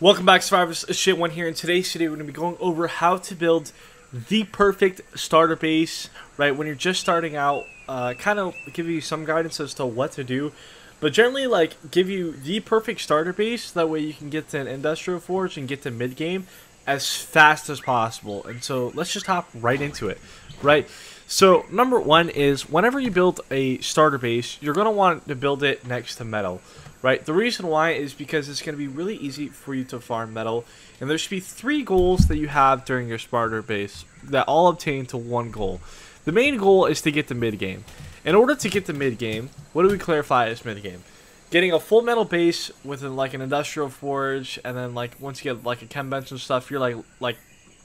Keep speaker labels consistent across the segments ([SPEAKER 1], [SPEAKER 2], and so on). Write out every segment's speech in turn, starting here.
[SPEAKER 1] Welcome back, Survivors. Shit One here. In today's video, we're going to be going over how to build the perfect starter base, right? When you're just starting out, kind of give you some guidance as to what to do, but generally, like, give you the perfect starter base. That way you can get to an industrial forge and get to mid game as fast as possible. And so let's just hop right into it, right? So number one is whenever you build a starter base, you're going to want to build it next to metal. Right, the reason why is because it's going to be really easy for you to farm metal, and there should be 3 goals that you have during your starter base that all obtain to one goal. The main goal is to get to mid game. In order to get to mid game, what do we clarify as mid game? Getting a full metal base within like an industrial forge, and then like once you get like a chem bench and stuff, you're like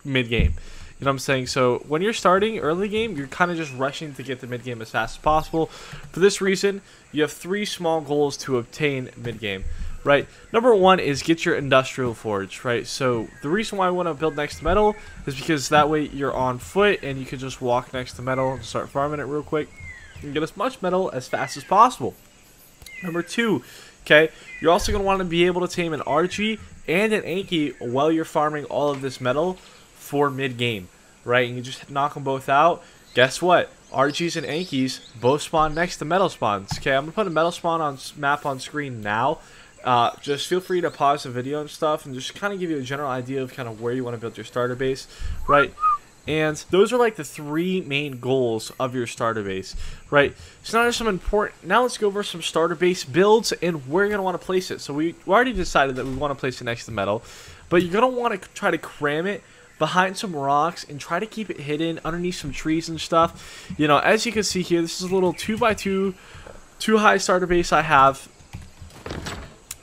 [SPEAKER 1] mid game. You know what I'm saying? So when you're starting early game, you're kind of just rushing to get to mid game as fast as possible. For this reason, you have 3 small goals to obtain mid game, right? Number one is get your industrial forge, right? So the reason why I want to build next to metal is because that way you're on foot and you can just walk next to metal and start farming it real quick and get as much metal as fast as possible. Number 2, okay, you're also going to want to be able to tame an RG and an Anki while you're farming all of this metal for mid game, right? And you just knock them both out. Guess what? RGs and Ankis both spawn next to metal spawns. Okay, I'm gonna put a metal spawn on map on screen now. Just feel free to pause the video and stuff and just kind of give you a general idea of kind of where you want to build your starter base, right? And those are like the 3 main goals of your starter base, right? So now there's some important. Now let's go over some starter base builds and where you're gonna want to place it. So we already decided that we want to place it next to metal, but you're gonna want to try to cram it behind some rocks and try to keep it hidden underneath some trees and stuff. You know, as you can see here, this is a little 2x2 2 high starter base I have.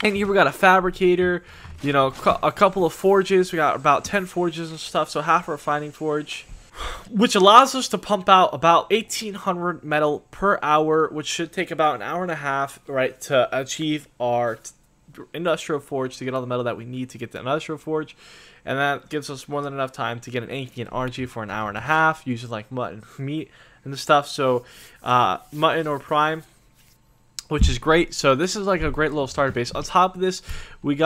[SPEAKER 1] And here we got a fabricator, you know, a couple of forges. We got about 10 forges and stuff, so half a refining forge, which allows us to pump out about 1,800 metal per hour, which should take about an hour and a half, right, to achieve our industrial forge, to get all the metal that we need to get the industrial forge. And that gives us more than enough time to get an Anki and RG for an hour and a half, using like mutton meat and stuff. So mutton or prime, which is great. So this is like a great little starter base. On top of this, we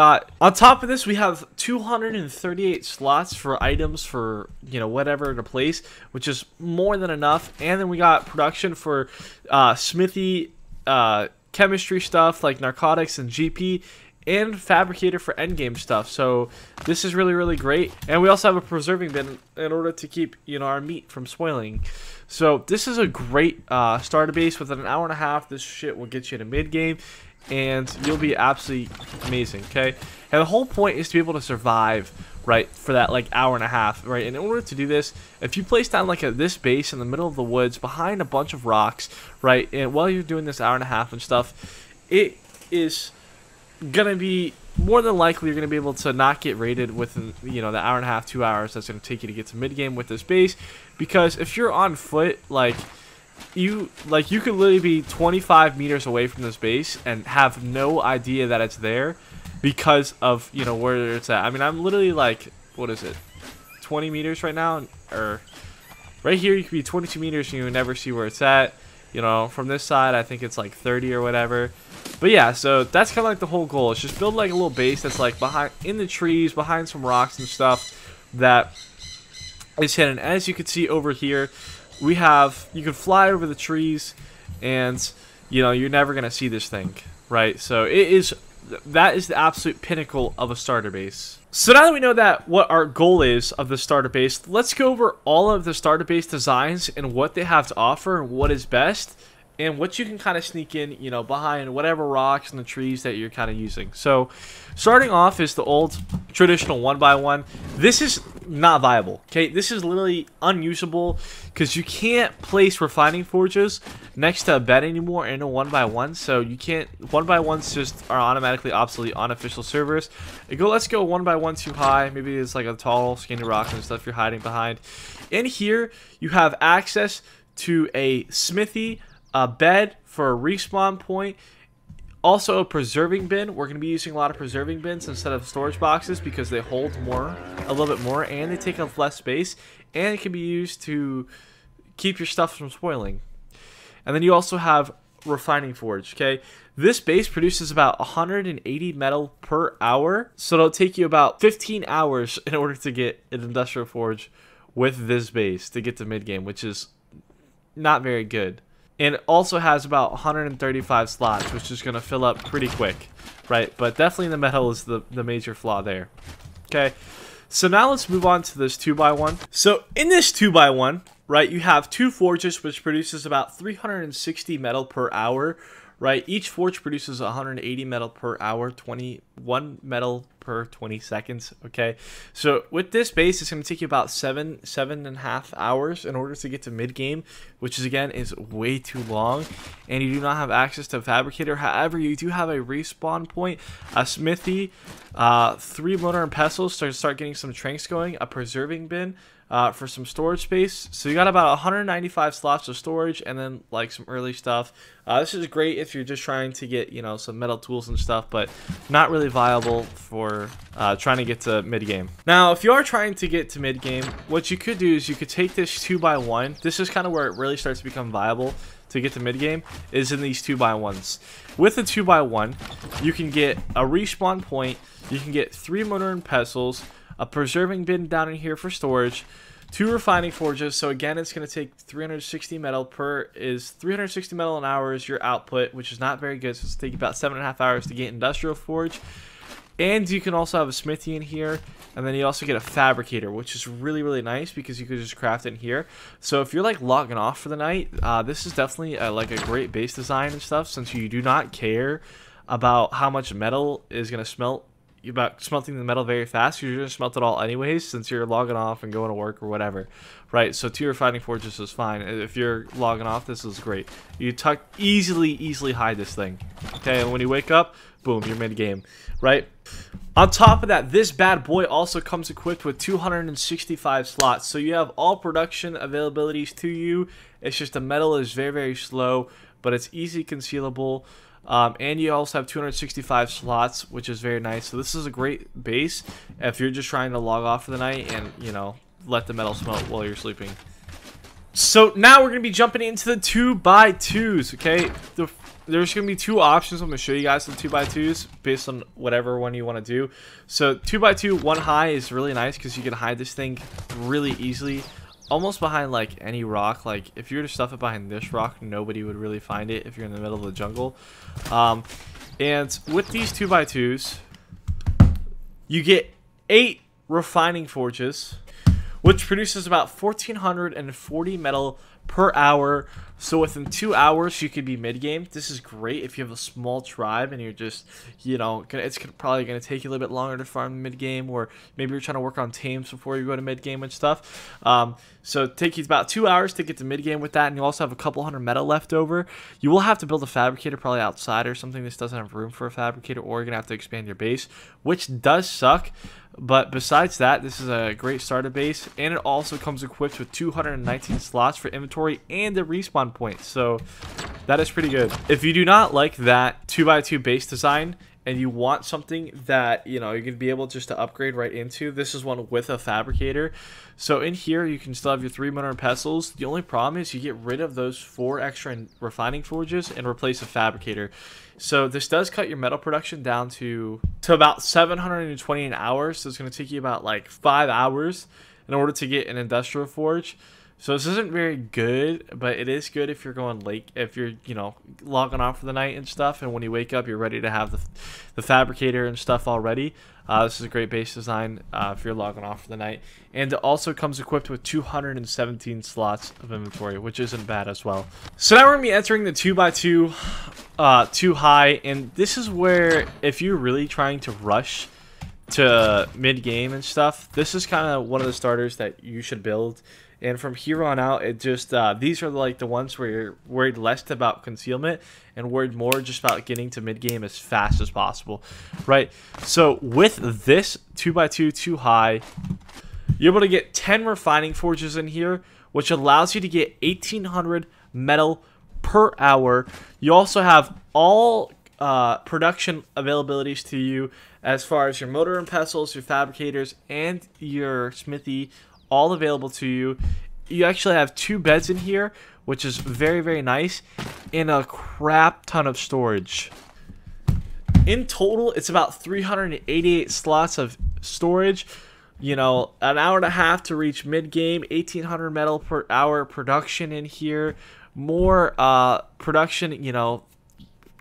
[SPEAKER 1] have 238 slots for items for, you know, whatever to place, which is more than enough. And then we got production for smithy, chemistry stuff like narcotics and GP, and fabricator for endgame stuff. So this is really, really great. And we also have a preserving bin in order to keep, you know, our meat from spoiling. So this is a great starter base. Within an hour and a half, this shit will get you to mid game, and you'll be absolutely amazing. Okay, and the whole point is to be able to survive, right, for that like hour and a half, right? And in order to do this, if you place down like this base in the middle of the woods behind a bunch of rocks, right, and while you're doing this hour and a half and stuff, it is gonna be more than likely you're gonna be able to not get raided within, you know, the hour and a half, 2 hours that's gonna take you to get to mid game with this base. Because if you're on foot, you could literally be 25 meters away from this base and have no idea that it's there because of, you know, where it's at. I mean, I'm literally like, what is it, 20 meters right now, or right here you could be 22 meters and you would never see where it's at. You know, from this side, I think it's like 30 or whatever. But yeah, so that's kind of like the whole goal. It's just build like a little base that's like behind, in the trees, behind some rocks and stuff that is hidden. As you can see over here, we have, you can fly over the trees and, you know, you're never going to see this thing, right? So that is the absolute pinnacle of a starter base. So now that we know that what our goal is of the starter base, let's go over all of the starter base designs and what they have to offer and what is best and what you can kind of sneak in, you know, behind whatever rocks and the trees that you're kind of using. So starting off is the old traditional 1x1. This is not viable, okay? This is literally unusable because you can't place refining forges next to a bed anymore in a 1x1. So you can't, 1x1s just are automatically obsolete on official servers. Let's go 1x1 too high. Maybe it's like a tall skinny rock and stuff you're hiding behind. In here you have access to a smithy, a bed for a respawn point, also a preserving bin. We're going to be using a lot of preserving bins instead of storage boxes because they hold a little bit more, and they take up less space, and it can be used to keep your stuff from spoiling. And then you also have refining forge. Okay, this base produces about 180 metal per hour, so it'll take you about 15 hours in order to get an industrial forge with this base to get to mid game, which is not very good. And it also has about 135 slots, which is going to fill up pretty quick, right? But definitely the metal is the major flaw there. Okay, so now let's move on to this 2x1. So in this 2x1, right, you have 2 forges, which produces about 360 metal per hour, right? Each forge produces 180 metal per hour, 21 metal per 20 seconds, okay? So with this base, it's going to take you about 7.5 hours in order to get to mid-game, which is, again, is way too long, and you do not have access to a fabricator. However, you do have a respawn point, a smithy, 3 mortar and pestles to start getting some tranks going, a preserving bin, for some storage space. So you got about 195 slots of storage, and then like some early stuff. This is great if you're just trying to get, you know, some metal tools and stuff, but not really viable for trying to get to mid game. Now, if you are trying to get to mid game, what you could do is you could take this 2x1. This is kind of where it really starts to become viable to get to mid game, is in these 2x1s. With the 2x1, you can get a respawn point, you can get 3 mortar and pestles, a preserving bin down in here for storage, 2 refining forges. So again, it's going to take 360 metal 360 metal an hour is your output, which is not very good. So it's take about 7.5 hours to get industrial forge. And you can also have a smithy in here, and then you also get a fabricator, which is really, really nice because you could just craft it in here. So if you're like logging off for the night, this is definitely like a great base design and stuff, since you do not care about how much metal is going to smelt. About smelting the metal very fast. You're going to smelt it all anyways, since you're logging off and going to work or whatever, right? So 2 refining forges is fine. If you're logging off, this is great. You easily hide this thing, okay? And when you wake up, boom, you're mid game, right? On top of that, this bad boy also comes equipped with 265 slots, so you have all production availabilities to you. It's just the metal is very, very slow, but it's easy concealable. And you also have 265 slots, which is very nice. So this is a great base if you're just trying to log off for the night and, you know, let the metal smelt while you're sleeping. So now we're going to be jumping into the 2x2s, okay? There's going to be 2 options. I'm going to show you guys the 2x2s based on whatever one you want to do. So 2x2, 1 high is really nice because you can hide this thing really easily. Almost behind like any rock. Like if you were to stuff it behind this rock, nobody would really find it if you're in the middle of the jungle. And with these 2x2s, you get 8 refining forges, which produces about 1,440 metal per hour. So within 2 hours, you could be mid-game. This is great if you have a small tribe and you're just, you know, it's probably going to take you a little bit longer to farm mid-game, or maybe you're trying to work on tames before you go to mid-game and stuff. So it takes you about 2 hours to get to mid-game with that, and you also have a couple hundred metal left over. You will have to build a fabricator probably outside or something. This doesn't have room for a fabricator, or you're going to have to expand your base, which does suck. But besides that, this is a great starter base, and it also comes equipped with 219 slots for inventory and a respawn point. So that is pretty good. If you do not like that 2x2 base design and you want something that, you know, you're going to be able just to upgrade right into, this is one with a fabricator. So in here, you can still have your 3 mortar and pestles. The only problem is you get rid of those 4 extra refining forges and replace a fabricator. So this does cut your metal production down to about 720 an hour. So it's going to take you about like 5 hours in order to get an industrial forge. So this isn't very good, but it is good if you're going late, if you're, you know, logging off for the night and stuff, and when you wake up, you're ready to have the fabricator and stuff already. This is a great base design if you're logging off for the night. And it also comes equipped with 217 slots of inventory, which isn't bad as well. So now we're going to be entering the 2x2 2 high, and this is where if you're really trying to rush to mid-game and stuff, this is kind of one of the starters that you should build. And from here on out, it just these are like the ones where you're worried less about concealment and worried more just about getting to mid game as fast as possible, right? So with this 2x2 2 high, you're able to get 10 refining forges in here, which allows you to get 1,800 metal per hour. You also have all production availabilities to you as far as your mortar and pestles, your fabricators, and your smithy, all available to you. you actually have 2 beds in here, which is very, very nice, and a crap ton of storage. In total, it's about 388 slots of storage. You know, an hour and a half to reach mid-game, 1,800 metal per hour production in here. More production, you know,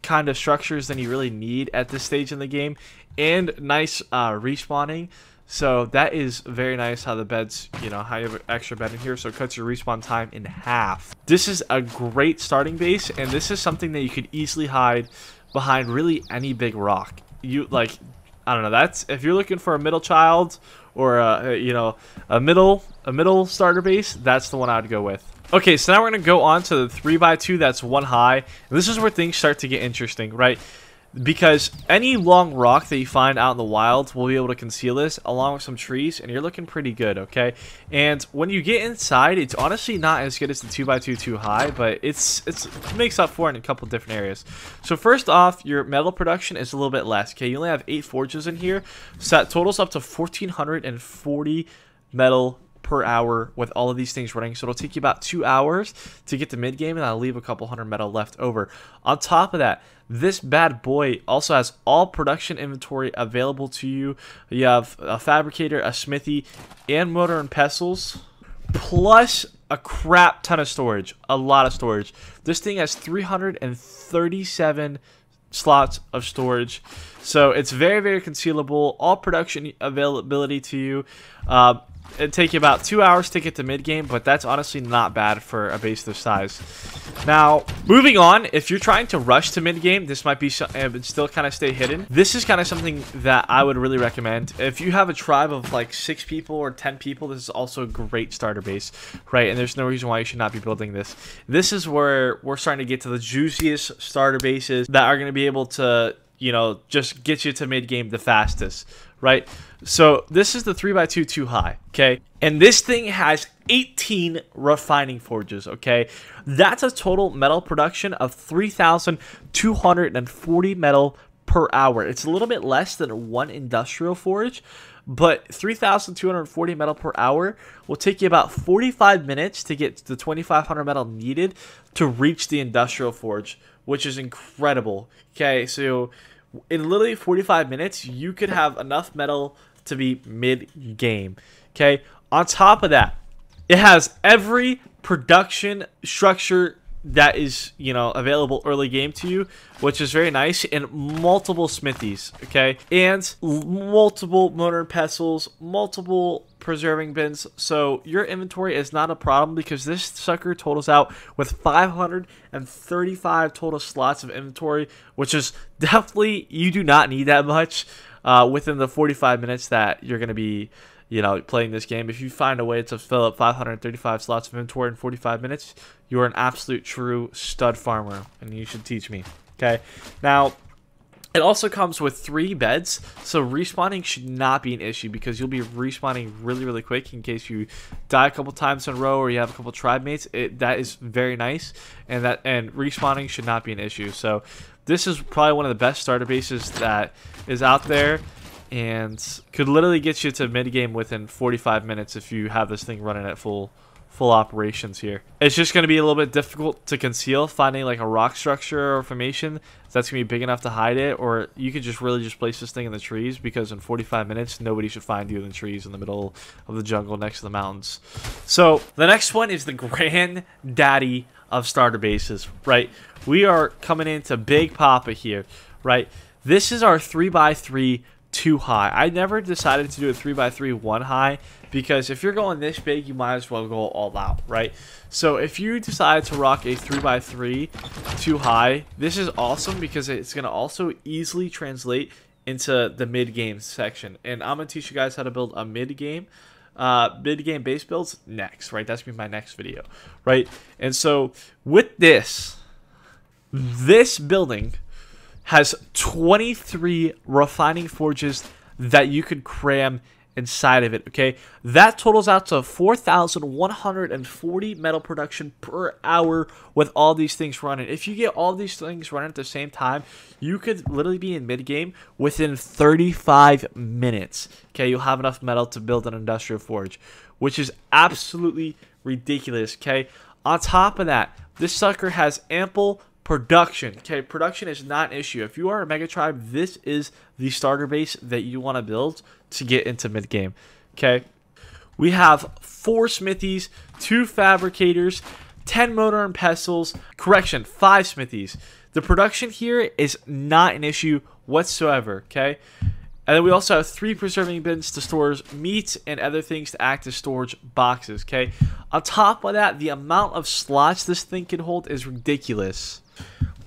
[SPEAKER 1] kind of structures than you really need at this stage in the game. And nice respawning. So that is very nice how the beds, you know, how you have an extra bed in here, so it cuts your respawn time in half. This is a great starting base, and this is something that you could easily hide behind really any big rock. You, like, I don't know, that's, if you're looking for a middle child or, you know, a middle starter base, that's the one I'd go with. Okay, so now we're going to go on to the 3x2 that's 1 high. And this is where things start to get interesting, right? Because any long rock that you find out in the wild will be able to conceal this along with some trees, and you're looking pretty good, okay? And when you get inside, it's honestly not as good as the 2x2 too high, but it makes up for it in a couple different areas. So first off, your metal production is a little bit less, okay? You only have 8 forges in here, so that totals up to 1,440 metal per hour with all of these things running. So it'll take you about 2 hours to get to mid game, and I'll leave a couple hundred metal left over. On top of that, this bad boy also has all production inventory available to you. You have a fabricator, a smithy, and mortar and pestles, plus a crap ton of storage, a lot of storage. This thing has 337 slots of storage, so it's very, very concealable. All production availability to you. It'd take you about 2 hours to get to mid-game, but that's honestly not bad for a base this size. Now, moving on, if you're trying to rush to mid-game, this might be and still kind of stay hidden. This is kind of something that I would really recommend. If you have a tribe of like 6 people or 10 people, this is also a great starter base, right? And there's no reason why you should not be building this. This is where we're starting to get to the juiciest starter bases that are going to be able to, you know, just get you to mid-game the fastest, right? So this is the 3x2 too high, okay? And this thing has 18 refining forges, okay? That's a total metal production of 3,240 metal per hour. It's a little bit less than 1 industrial forge, but 3,240 metal per hour will take you about 45 minutes to get the 2,500 metal needed to reach the industrial forge, which is incredible, okay? So in literally 45 minutes, you could have enough metal to be mid-game, okay? On top of that, it has every production structure that is, you know, available early game to you, which is very nice, and multiple smithies, okay? And multiple mortar and pestles, multiple preserving bins, so your inventory is not a problem because this sucker totals out with 535 total slots of inventory, which is definitely, you do not need that much within the 45 minutes that you're going to be, you know, playing this game. If you find a way to fill up 535 slots of inventory in 45 minutes, you're an absolute true stud farmer, and you should teach me, okay? Now, it also comes with 3 beds, so respawning should not be an issue because you'll be respawning really, really quick in case you die a couple times in a row or you have a couple tribe mates. That is very nice, and respawning should not be an issue. So this is probably one of the best starter bases that is out there, and could literally get you to mid game within 45 minutes if you have this thing running at full operations here. It's just going to be a little bit difficult to conceal, finding like a rock structure or formation that's going to be big enough to hide it, or you could just really just place this thing in the trees, because in 45 minutes nobody should find you in the trees in the middle of the jungle next to the mountains. So the next one is the granddaddy of starter bases, right? We are coming into Big Papa here, right? This is our 3x3 too high. I never decided to do a 3x3 1 high, because if you're going this big, you might as well go all out, right? So if you decide to rock a 3x3 too high, this is awesome because it's going to also easily translate into the mid-game section. And I'm going to teach you guys how to build a mid-game base builds next, right? That's going to be my next video, right? And so with this building has 23 refining forges that you could cram inside of it, okay? That totals out to 4,140 metal production per hour with all these things running. If you get all these things running at the same time, you could literally be in mid-game within 35 minutes, okay? You'll have enough metal to build an industrial forge, which is absolutely ridiculous, okay? On top of that, this sucker has ample production, okay? Production is not an issue. If you are a Mega Tribe, this is the starter base that you want to build to get into mid-game, okay? We have 4 smithies, 2 fabricators, 10 motor and pestles, correction, 5 smithies. The production here is not an issue whatsoever, okay? And then we also have 3 preserving bins to store meat and other things to act as storage boxes, okay? On top of that, the amount of slots this thing can hold is ridiculous.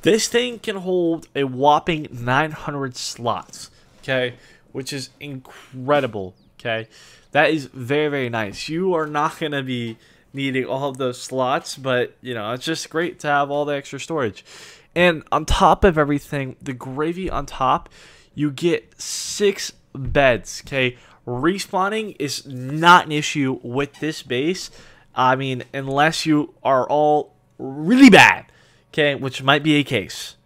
[SPEAKER 1] This thing can hold a whopping 900 slots, okay? Which is incredible, okay? That is very, very nice. You are not going to be needing all of those slots, but, you know, it's just great to have all the extra storage. And on top of everything, the gravy on top, you get 6 beds, okay? Respawning is not an issue with this base. I mean, unless you are all really bad, okay? Which might be a case.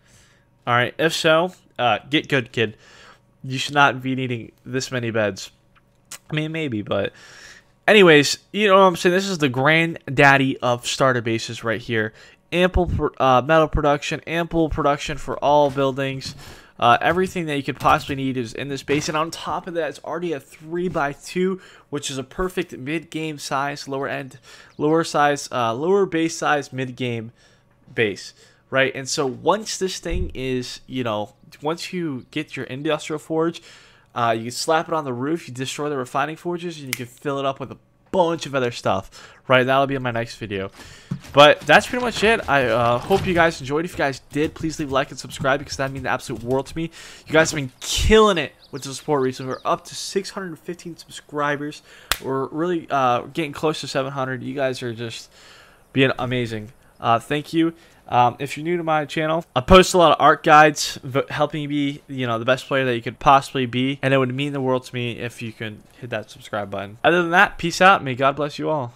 [SPEAKER 1] Alright, if so, get good, kid. You should not be needing this many beds. I mean, maybe, but... Anyways, you know what I'm saying? This is the granddaddy of starter bases right here. Ample metal production, ample production for all buildings. Everything that you could possibly need is in this base, and on top of that, it's already a 3x2, which is a perfect mid-game size, lower base size mid-game base, right? And so once this thing is, you know, once you get your industrial forge, you can slap it on the roof, you destroy the refining forges, and you can fill it up with a bunch of other stuff, right? That'll be in my next video. But that's pretty much it. I hope you guys enjoyed. If you guys did, please leave a like and subscribe, because that means the absolute world to me. You guys have been killing it with the support recently. We're up to 615 subscribers. We're really getting close to 700. You guys are just being amazing. Thank you. If you're new to my channel, I post a lot of art guides helping you be, you know, the best player that you could possibly be, and it would mean the world to me if you can hit that subscribe button. Other than that, peace out. May God bless you all.